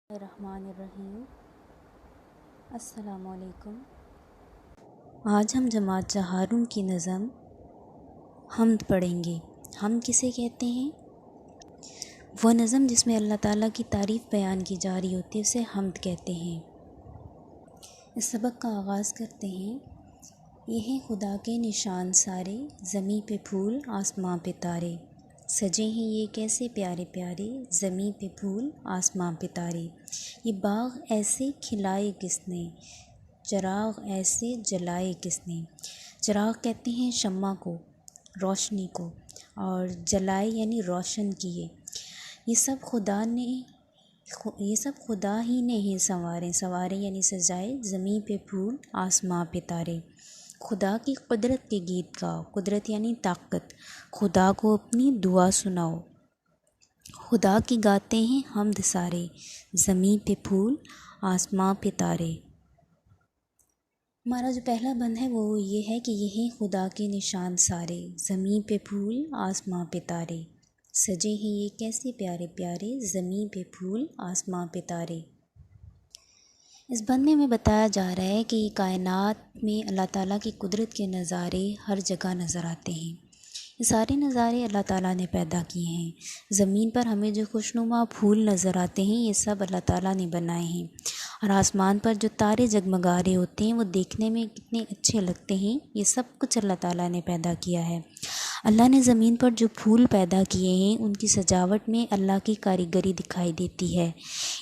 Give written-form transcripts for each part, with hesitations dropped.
रहमानिर्रहीम। अस्सलामुअलैकुम। आज हम जमात जहारून की नज़म हम्द पढ़ेंगे। हम किसे कहते हैं? वो नज़म जिसमें अल्लाह ताला की तारीफ़ बयान की जा रही होती है उसे हम्द कहते हैं। इस सबक का आगाज़ करते हैं। ये हैं खुदा के निशान सारे, ज़मीं पे फूल आसमां पे तारे। सजे हैं ये कैसे प्यारे प्यारे, ज़मीं पे फूल आसमां पे तारे। ये बाग़ ऐसे खिलाए किसने, चिराग ऐसे जलाए किसने। चिराग कहते हैं शम्मा को, रोशनी को, और जलाए यानी रोशन किए। ये सब खुदा ही ने ही संवारे यानी सजाए, ज़मीं पे फूल आसमां पे तारे। खुदा की कुदरत के गीत गाओ, कुदरत यानी ताकत। खुदा को अपनी दुआ सुनाओ, खुदा की गाते हैं हम्द सारे, ज़मीं पे फूल आसमां पे तारे। हमारा जो पहला बंद है वो ये है कि यही खुदा के निशान सारे, ज़मीं पे फूल आसमां पे तारे। सजे हैं ये कैसे प्यारे प्यारे, ज़मीं पे फूल आसमां पे तारे। इस बंद में हमें बताया जा रहा है कि कायनात में अल्लाह ताला की कुदरत के नज़ारे हर जगह नज़र आते हैं। ये सारे नज़ारे अल्लाह ताला ने पैदा किए हैं। ज़मीन पर हमें जो खुशनुमा फूल नज़र आते हैं ये सब अल्लाह ताला ने बनाए हैं। और आसमान पर जो तारे जगमगा रहे होते हैं वो देखने में कितने अच्छे लगते हैं। ये सब कुछ अल्लाह ताला ने पैदा किया है। अल्लाह ने ज़मीन पर जो फूल पैदा किए हैं उनकी सजावट में अल्लाह की कारीगरी दिखाई देती है।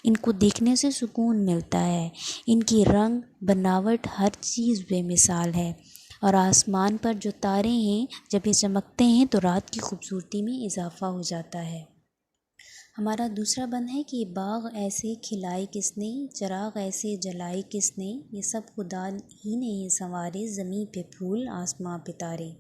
इनको देखने से सुकून मिलता है। इनकी रंग बनावट हर चीज़ बेमिसाल है। और आसमान पर जो तारे हैं जब ये चमकते हैं तो रात की खूबसूरती में इजाफ़ा हो जाता है। हमारा दूसरा बंद है कि बाग़ ऐसे खिलाए किसने, चिराग ऐसे जलाए किसने। ये सब खुदा ही ने ही संवारे, ज़मीं पे फूल आसमां पे तारे।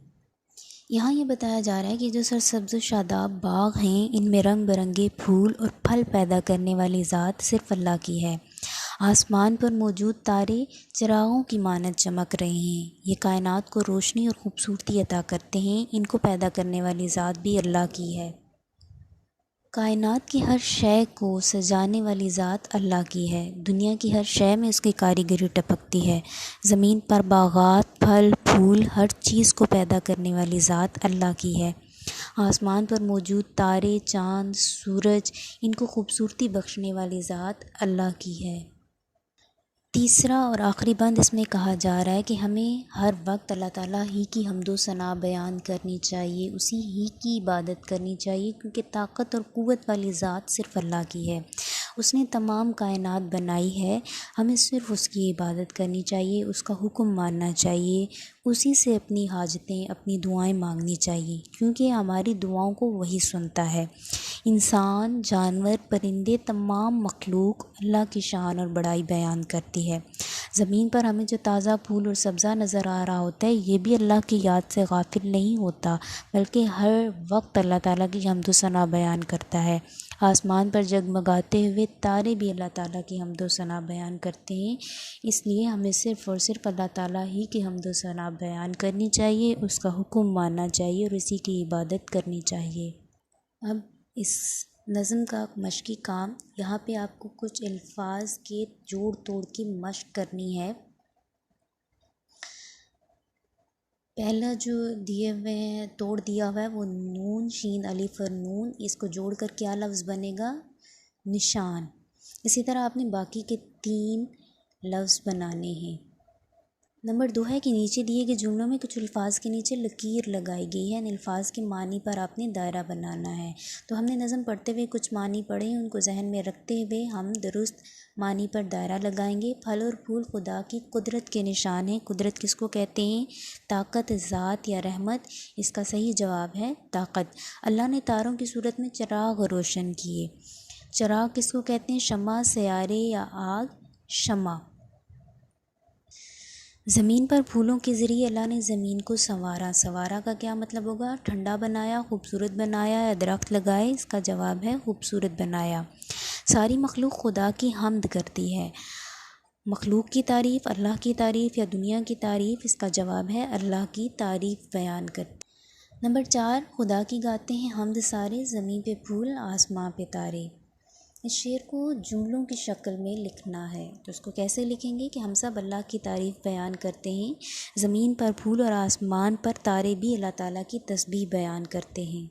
यहाँ ये बताया जा रहा है कि जो सरसब्ज़ शादाब बाग़ हैं इनमें रंग बिरंगे फूल और फल पैदा करने वाली ज़ात सिर्फ़ अल्लाह की है। आसमान पर मौजूद तारे चिरागों की मानद चमक रहे हैं। ये कायनात को रोशनी और ख़ूबसूरती अता करते हैं। इनको पैदा करने वाली ज़ात भी अल्लाह की है। कायनात की हर शय को सजाने वाली ज़ात अल्लाह की है। दुनिया की हर शय में उसकी कारीगरी टपकती है। ज़मीन पर बागात, फल, फूल, हर चीज़ को पैदा करने वाली ज़ात अल्लाह की है। आसमान पर मौजूद तारे, चाँद, सूरज, इनको खूबसूरती बख्शने वाली ज़ात अल्लाह की है। तीसरा और आखिरी बंद इसमें कहा जा रहा है कि हमें हर वक्त अल्लाह ताला ही की हम्दो सना बयान करनी चाहिए, उसी ही की इबादत करनी चाहिए, क्योंकि ताकत और क़ुव्वत वाली ज़ात सिर्फ़ अल्लाह की है। उसने तमाम कायनात बनाई है। हमें सिर्फ़ उसकी इबादत करनी चाहिए, उसका हुक्म मानना चाहिए, उसी से अपनी हाजतें, अपनी दुआएं मांगनी चाहिए, क्योंकि हमारी दुआओं को वही सुनता है। इंसान, जानवर, परिंदे, तमाम मखलूक अल्लाह की शान और बड़ाई बयान करती है। ज़मीन पर हमें जो ताज़ा फूल और सब्ज़ा नज़र आ रहा होता है ये भी अल्लाह की याद से गाफिल नहीं होता, बल्कि हर वक्त अल्लाह ताला की हम्दो सना बयान करता है। आसमान पर जगमगाते हुए तारे भी अल्लाह ताला की हम्दो सना बयान करते हैं। इसलिए हमें सिर्फ़ और सिर्फ अल्लाह ताला ही की हम्दो सना बयान करनी चाहिए, उसका हुक्म मानना चाहिए और इसी की इबादत करनी चाहिए। अब इस नज़म का मश्की काम, यहाँ पे आपको कुछ अल्फाज के जोड़ तोड़ की मश्क करनी है। पहला जो दिए हुए हैं, तोड़ दिया हुआ है वो नून, शीन, अलिफ और नून, इसको जोड़ कर क्या लफ्ज़ बनेगा? निशान। इसी तरह आपने बाकी के 3 लफ्ज़ बनाने हैं। नंबर 2 है कि नीचे दिए गए जुमलों में कुछ अल्फाज के नीचे लकीर लगाई गई है। इन अल्फाज के मानी पर आपने दायरा बनाना है। तो हमने नज़म पढ़ते हुए कुछ मानी पढ़े हैं, उनको जहन में रखते हुए हम दुरुस्त मानी पर दायरा लगाएंगे। फल और फूल खुदा की कुदरत के निशान हैं। कुदरत किसको कहते हैं? ताकत, ज़ात या रहमत। इसका सही जवाब है ताकत। अल्लाह ने तारों की सूरत में चिराग रोशन किए। चिराग किसको कहते हैं? शम्मा, सयारे या आग। शम्मा। ज़मीन पर फूलों के ज़रिए अल्लाह ने ज़मीन को संवारा। संवारा का क्या मतलब होगा? ठंडा बनाया, खूबसूरत बनाया या दरख्त लगाए। इसका जवाब है खूबसूरत बनाया। सारी मखलूक खुदा की हम्द करती है। मखलूक की तारीफ़, अल्लाह की तारीफ़ या दुनिया की तारीफ़। इसका जवाब है अल्लाह की तारीफ़ बयान करती। नंबर 4, खुदा की गाते हैं हम्द सारे, ज़मीन पे फूल आसमां पे तारे। इस शेर को जुमलों की शक्ल में लिखना है। तो उसको कैसे लिखेंगे कि हम सब अल्लाह की तारीफ़ बयान करते हैं, ज़मीन पर फूल और आसमान पर तारे भी अल्लाह ताला की तस्बीह बयान करते हैं।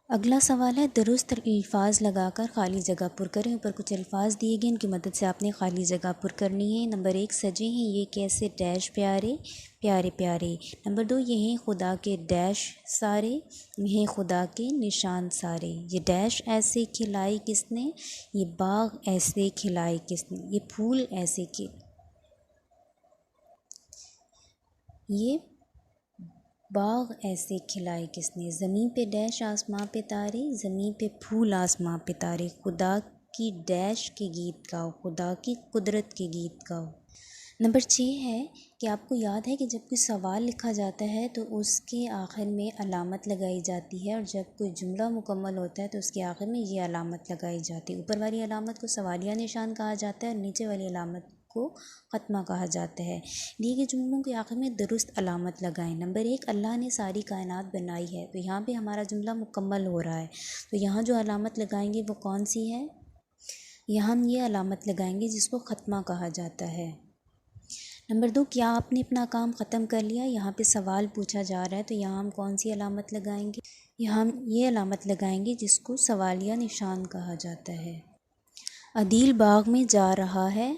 अगला सवाल है, दुरुस्त अल्फाज लगाकर खाली जगह पुर करें। ऊपर कुछ अल्फाज दिए गए, इनकी मदद से आपने खाली जगह पुर करनी है। नंबर 1, सजे हैं ये कैसे डैश प्यारे प्यारे प्यारे। नंबर 2, ये हैं खुदा के डैश सारे, ये हैं खुदा के निशान सारे। ये डैश ऐसे खिलाए किसने, ये बाग ऐसे खिलाए किसने, ये फूल ऐसे ये बाग ऐसे खिलाए किसने। ज़मीं पे डैश आसमां पे तारे, ज़मीं पे फूल आसमां पे तारे। खुदा की डैश के गीत गाओ, खुदा की कुदरत के गीत गाओ। नंबर 6 है कि आपको याद है कि जब कोई सवाल लिखा जाता है तो उसके आखिर में अलामत लगाई जाती है, और जब कोई जुमला मुकम्मल होता है तो उसके आखिर में ये अलामत लगाई जाती है। ऊपर वाली अलामत को सवालिया निशान कहा जाता है और नीचे वाली अलामत को ख़त्मा कहा जाता है। दिए गए जुमलों के आखिर में दुरुस्त अलामत लगाएं। नंबर 1, अल्लाह ने सारी कायनात बनाई है। तो यहाँ पे हमारा जुमला मुकम्मल हो रहा है, तो यहाँ जो अलामत लगाएंगे वो कौन सी है, यहाँ हम ये अलामत लगाएंगे जिसको ख़त्मा कहा जाता है। नंबर 2, क्या आपने अपना काम ख़त्म कर लिया। यहाँ पे सवाल पूछा जा रहा है, तो यहाँ हम कौन सी अलामत लगाएंगे, यहाँ हम ये अलामत लगाएंगे जिसको सवालिया निशान कहा जाता है। अदील बाग में जा रहा है,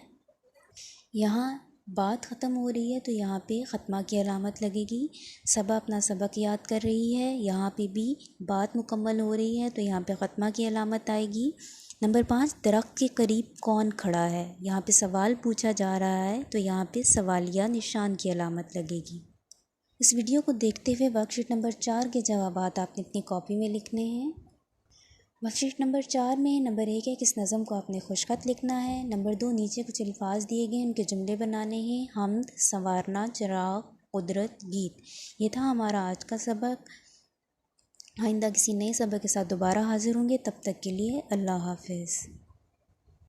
यहाँ बात ख़त्म हो रही है तो यहाँ पे ख़त्मा की अलामत लगेगी। सबा अपना सबक याद कर रही है, यहाँ पे भी बात मुकम्मल हो रही है तो यहाँ पे ख़त्मा की अलामत आएगी। नंबर 5, दरख्त के करीब कौन खड़ा है। यहाँ पे सवाल पूछा जा रहा है तो यहाँ पे सवालिया निशान की अलामत लगेगी। इस वीडियो को देखते हुए वर्कशीट नंबर 4 के जवाबात आपने अपनी कॉपी में लिखने हैं। वर्कशीट नंबर 4 में नंबर 1 है, किस नज़म को आपने खुशखत लिखना है। नंबर 2, नीचे कुछ अल्फाज दिए गए, उनके जुमले बनाने हैं। हमद, संवारना, चिराग, कुदरत, गीत। ये था हमारा आज का सबक। आइंदा किसी नए सबक के साथ दोबारा हाजिर होंगे, तब तक के लिए अल्लाह हाफिज़।